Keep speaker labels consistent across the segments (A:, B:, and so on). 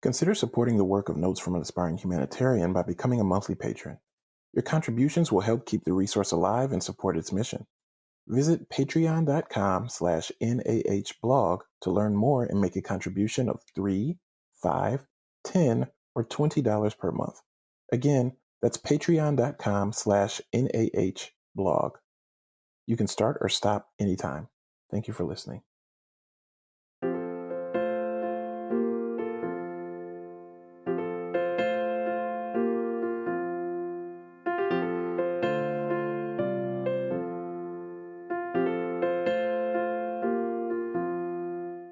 A: Consider supporting the work of Notes from an Aspiring Humanitarian by becoming a monthly patron. Your contributions will help keep the resource alive and support its mission. Visit patreon.com/NAHblog to learn more and make a contribution of $3, $5, $10, or $20 per month. Again, that's patreon.com/NAHblog. You can start or stop anytime. Thank you for listening.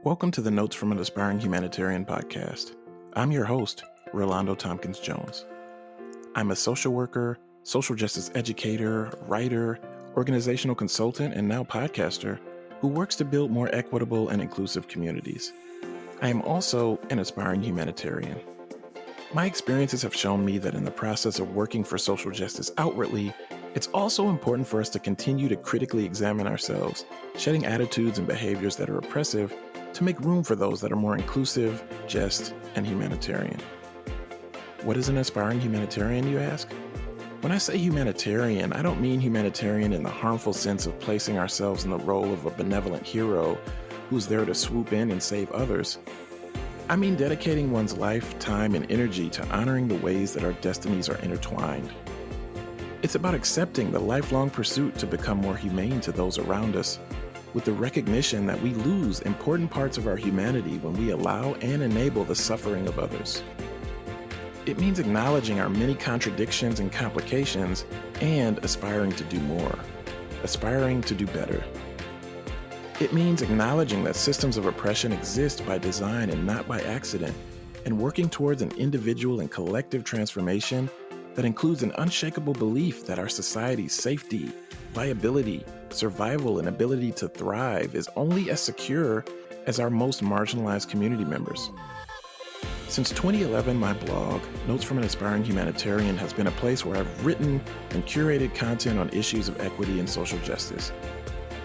A: Welcome to the Notes from an Aspiring Humanitarian podcast. I'm your host, Relando Tompkins-Jones. I'm a social worker, social justice educator, writer, organizational consultant, and now podcaster who works to build more equitable and inclusive communities. I am also an aspiring humanitarian. My experiences have shown me that in the process of working for social justice outwardly, it's also important for us to continue to critically examine ourselves, shedding attitudes and behaviors that are oppressive to make room for those that are more inclusive, just, and humanitarian. What is an aspiring humanitarian, you ask? When I say humanitarian, I don't mean humanitarian in the harmful sense of placing ourselves in the role of a benevolent hero who's there to swoop in and save others. I mean dedicating one's life, time, and energy to honoring the ways that our destinies are intertwined. It's about accepting the lifelong pursuit to become more humane to those around us, with the recognition that we lose important parts of our humanity when we allow and enable the suffering of others. It means acknowledging our many contradictions and complications and aspiring to do more, aspiring to do better. It means acknowledging that systems of oppression exist by design and not by accident, and working towards an individual and collective transformation that includes an unshakable belief that our society's safety, viability, survival, and ability to thrive is only as secure as our most marginalized community members. Since 2011, my blog, Notes from an Aspiring Humanitarian, has been a place where I've written and curated content on issues of equity and social justice.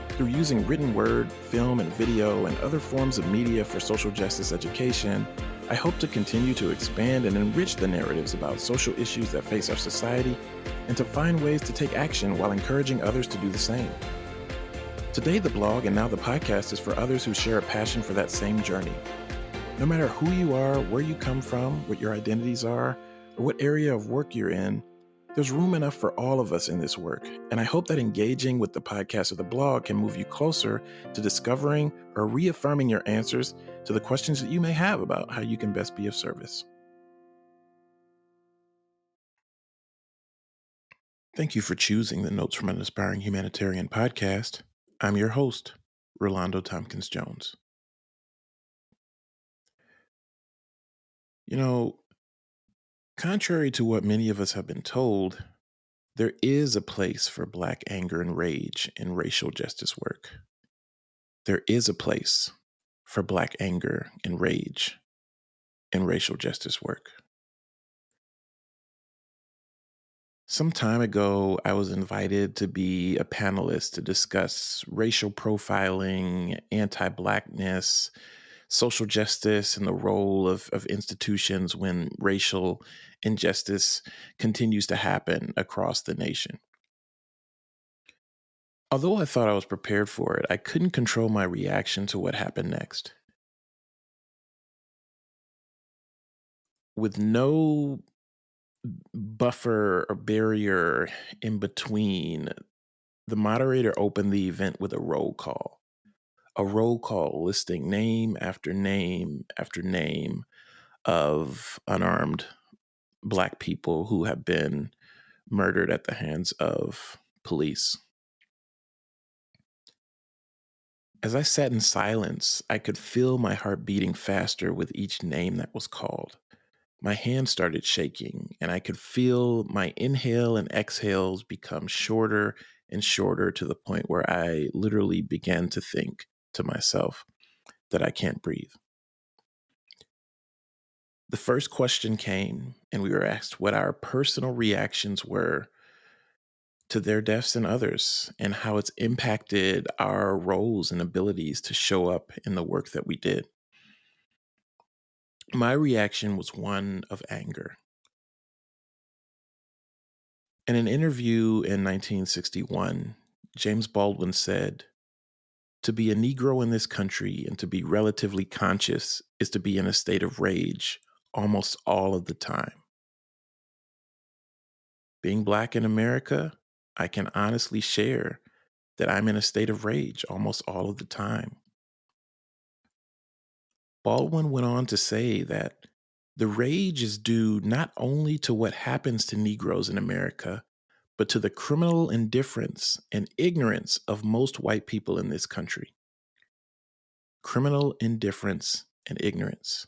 A: Through using written word, film, and video, and other forms of media for social justice education, I hope to continue to expand and enrich the narratives about social issues that face our society and to find ways to take action while encouraging others to do the same. Today, the blog and now the podcast is for others who share a passion for that same journey. No matter who you are, where you come from, what your identities are, or what area of work you're in, there's room enough for all of us in this work, and I hope that engaging with the podcast or the blog can move you closer to discovering or reaffirming your answers to the questions that you may have about how you can best be of service. Thank you for choosing the Notes from an Aspiring Humanitarian podcast. I'm your host, Relando Tompkins-Jones. You know, contrary to what many of us have been told, there is a place for Black anger and rage in racial justice work. There is a place for Black anger and rage in racial justice work. Some time ago, I was invited to be a panelist to discuss racial profiling, anti-Blackness, social justice, and the role of institutions when racial injustice continues to happen across the nation. Although I thought I was prepared for it, I couldn't control my reaction to what happened next. With no buffer or barrier in between, the moderator opened the event with a roll call listing name after name after name of unarmed Black people who have been murdered at the hands of police. As I sat in silence, I could feel my heart beating faster with each name that was called. My hands started shaking, and I could feel my inhale and exhales become shorter and shorter to the point where I literally began to think to myself that I can't breathe. The first question came, and we were asked what our personal reactions were to their deaths and others, and how it's impacted our roles and abilities to show up in the work that we did. My reaction was one of anger. In an interview in 1961, James Baldwin said, "To be a Negro in this country and to be relatively conscious is to be in a state of rage almost all of the time. Being Black in America, I can honestly share that I'm in a state of rage almost all of the time." Baldwin went on to say that the rage is due not only to what happens to Negroes in America, but to the criminal indifference and ignorance of most white people in this country. Criminal indifference and ignorance.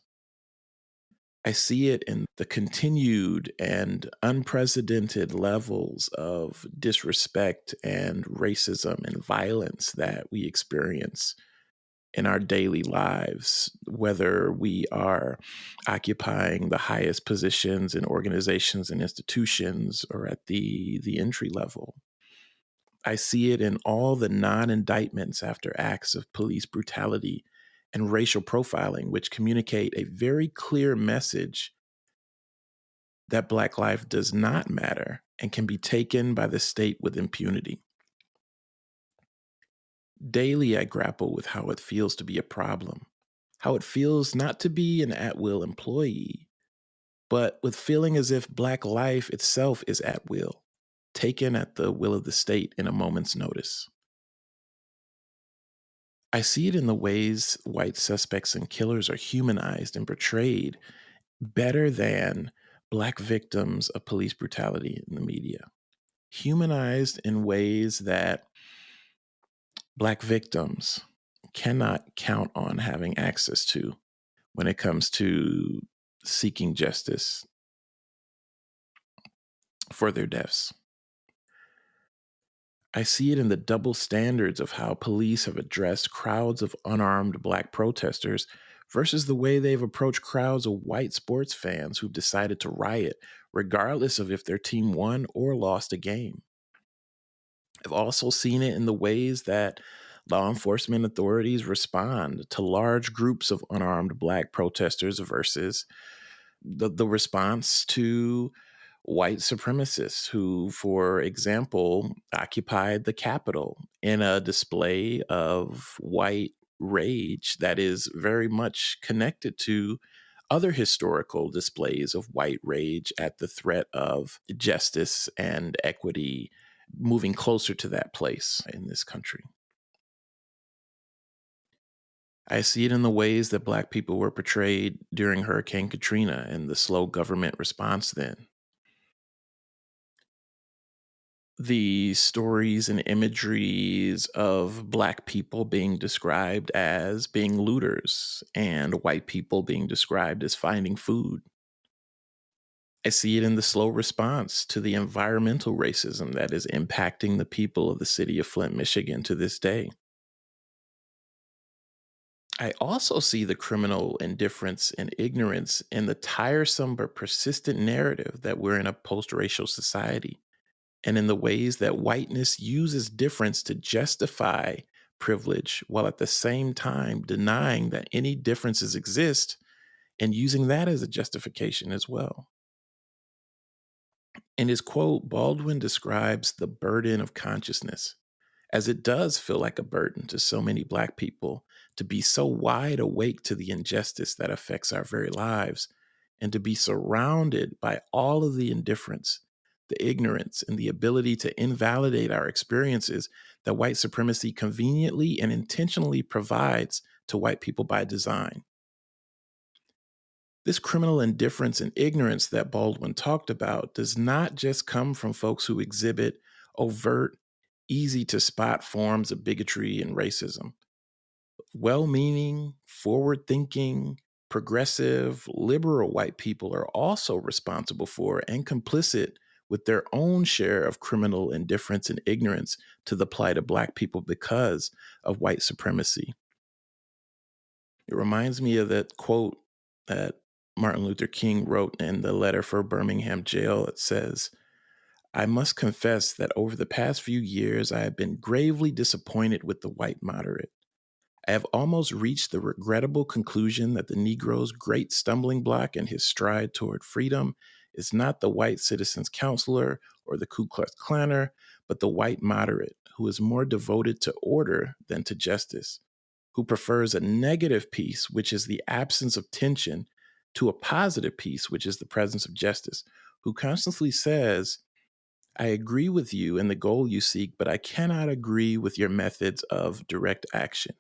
A: I see it in the continued and unprecedented levels of disrespect and racism and violence that we experience in our daily lives, whether we are occupying the highest positions in organizations and institutions or at the entry level. I see it in all the non indictments after acts of police brutality and racial profiling, which communicate a very clear message that Black life does not matter and can be taken by the state with impunity. Daily, I grapple with how it feels to be a problem, how it feels not to be an at will employee, but with feeling as if Black life itself is at will, taken at the will of the state in a moment's notice. I see it in the ways white suspects and killers are humanized and portrayed better than Black victims of police brutality in the media. Humanized in ways that Black victims cannot count on having access to when it comes to seeking justice for their deaths. I see it in the double standards of how police have addressed crowds of unarmed Black protesters versus the way they've approached crowds of white sports fans who've decided to riot, regardless of if their team won or lost a game. I've also seen it in the ways that law enforcement authorities respond to large groups of unarmed Black protesters versus the response to white supremacists who, for example, occupied the Capitol in a display of white rage that is very much connected to other historical displays of white rage at the threat of justice and equity moving closer to that place in this country. I see it in the ways that Black people were portrayed during Hurricane Katrina and the slow government response then. The stories and imageries of Black people being described as being looters and white people being described as finding food. I see it in the slow response to the environmental racism that is impacting the people of the city of Flint, Michigan to this day. I also see the criminal indifference and ignorance in the tiresome but persistent narrative that we're in a post racial society, and in the ways that whiteness uses difference to justify privilege while at the same time denying that any differences exist and using that as a justification as well. In his quote, Baldwin describes the burden of consciousness, as it does feel like a burden to so many Black people to be so wide awake to the injustice that affects our very lives and to be surrounded by all of the indifference, the ignorance, and the ability to invalidate our experiences that white supremacy conveniently and intentionally provides to white people by design. This criminal indifference and ignorance that Baldwin talked about does not just come from folks who exhibit overt, easy to spot forms of bigotry and racism. Well meaning, forward thinking, progressive, liberal white people are also responsible for and complicit with their own share of criminal indifference and ignorance to the plight of Black people because of white supremacy. It reminds me of that quote that Martin Luther King wrote in the letter for Birmingham jail. It says, "I must confess that over the past few years, I have been gravely disappointed with the white moderate. I have almost reached the regrettable conclusion that the Negro's great stumbling block in his stride toward freedom is not the white citizen's counselor or the Ku Klux Klanner, but the white moderate who is more devoted to order than to justice, who prefers a negative peace, which is the absence of tension, to a positive peace, which is the presence of justice, who constantly says, I agree with you in the goal you seek, but I cannot agree with your methods of direct action,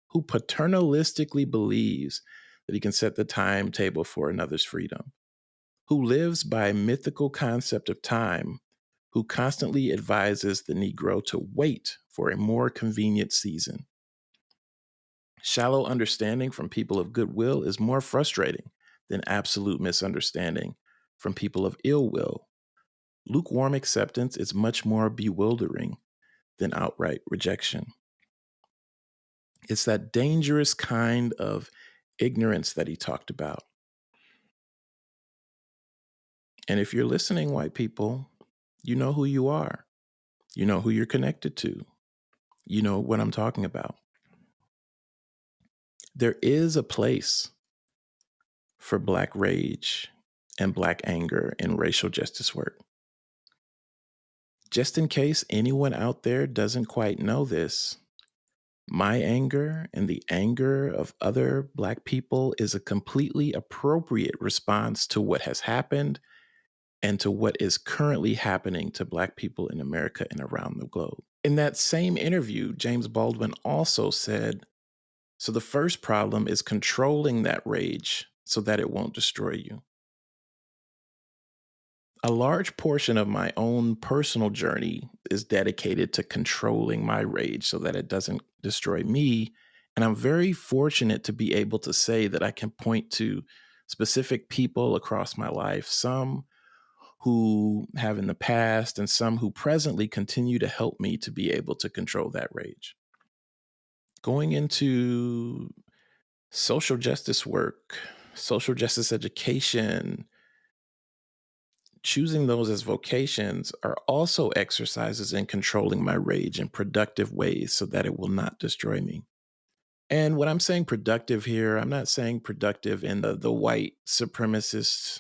A: who paternalistically believes that he can set the timetable for another's freedom, who lives by a mythical concept of time, who constantly advises the Negro to wait for a more convenient season. Shallow understanding from people of goodwill is more frustrating than absolute misunderstanding from people of ill will. Lukewarm acceptance is much more bewildering than outright rejection. It's that dangerous kind of ignorance that he talked about. And if you're listening, white people, you know who you are. You know who you're connected to. You know what I'm talking about. There is a place for Black rage and Black anger in racial justice work. Just in case anyone out there doesn't quite know this, my anger and the anger of other Black people is a completely appropriate response to what has happened and to what is currently happening to Black people in America and around the globe. In that same interview, James Baldwin also said, so the first problem is controlling that rage so that it won't destroy you. A large portion of my own personal journey is dedicated to controlling my rage so that it doesn't destroy me. And I'm very fortunate to be able to say that I can point to specific people across my life, some who have in the past and some who presently continue to help me to be able to control that rage. Going into social justice work, social justice education, choosing those as vocations are also exercises in controlling my rage in productive ways so that it will not destroy me. And when I'm saying productive here, I'm not saying productive in the white supremacist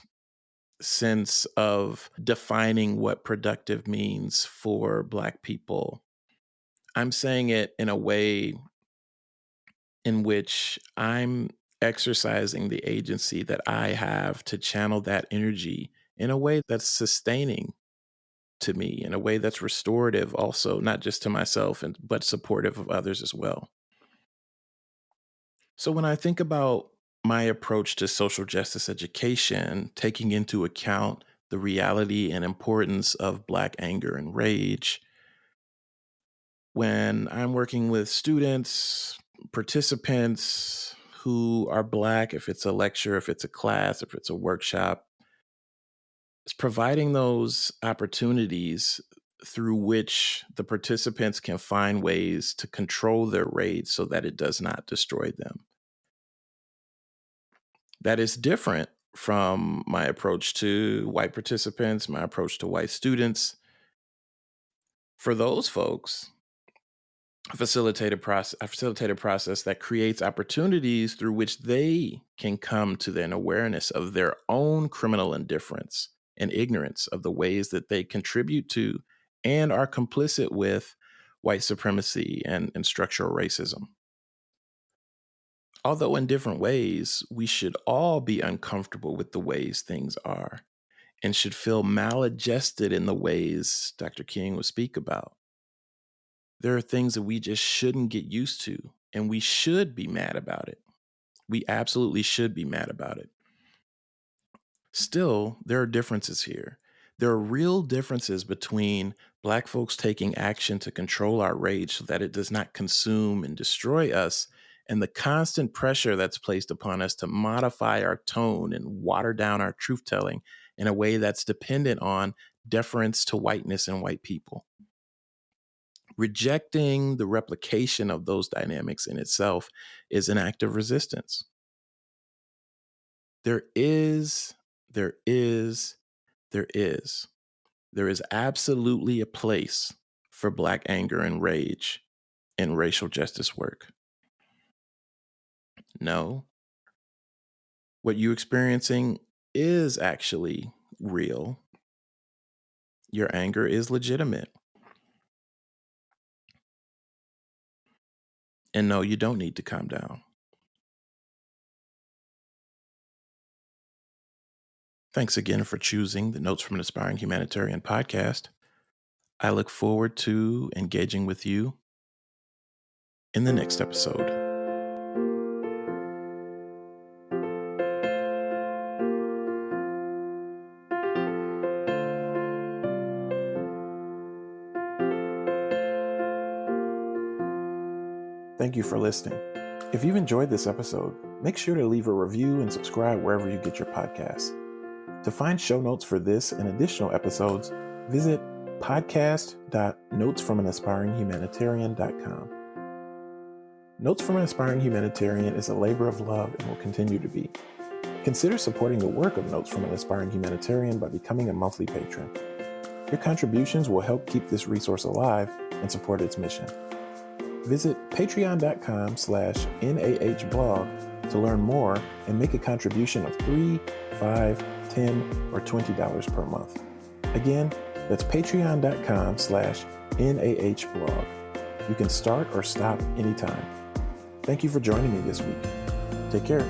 A: sense of defining what productive means for Black people. I'm saying it in a way in which I'm exercising the agency that I have to channel that energy in a way that's sustaining to me, in a way that's restorative also, not just to myself, but supportive of others as well. So when I think about my approach to social justice education, taking into account the reality and importance of Black anger and rage, when I'm working with students, participants who are Black, if it's a lecture, if it's a class, if it's a workshop, it's providing those opportunities through which the participants can find ways to control their rage so that it does not destroy them. That is different from my approach to white participants, my approach to white students. For those folks, a facilitated process that creates opportunities through which they can come to an awareness of their own criminal indifference and ignorance of the ways that they contribute to and are complicit with white supremacy and structural racism. Although in different ways, we should all be uncomfortable with the ways things are and should feel maladjusted in the ways Dr. King would speak about. There are things that we just shouldn't get used to, and we should be mad about it. We absolutely should be mad about it. Still, there are differences here. There are real differences between Black folks taking action to control our rage so that it does not consume and destroy us, and the constant pressure that's placed upon us to modify our tone and water down our truth telling in a way that's dependent on deference to whiteness and white people. Rejecting the replication of those dynamics in itself is an act of resistance. There is, there is, there is. There is absolutely a place for Black anger and rage in racial justice work. No. What you're experiencing is actually real. Your anger is legitimate. And no, you don't need to calm down. Thanks again for choosing the Notes from an Aspiring Humanitarian podcast. I look forward to engaging with you in the next episode. Thank you for listening. If you've enjoyed this episode, make sure to leave a review and subscribe wherever you get your podcasts. To find show notes for this and additional episodes, visit podcast.notesfromanaspiringhumanitarian.com. Notes from an Aspiring Humanitarian is a labor of love and will continue to be. Consider supporting the work of Notes from an Aspiring Humanitarian by becoming a monthly patron. Your contributions will help keep this resource alive and support its mission. Visit patreon.com/NAHblog to learn more and make a contribution of $3, $5, $10, or $20 per month. Again, that's patreon.com/NAHblog. You can start or stop anytime. Thank you for joining me this week. Take care.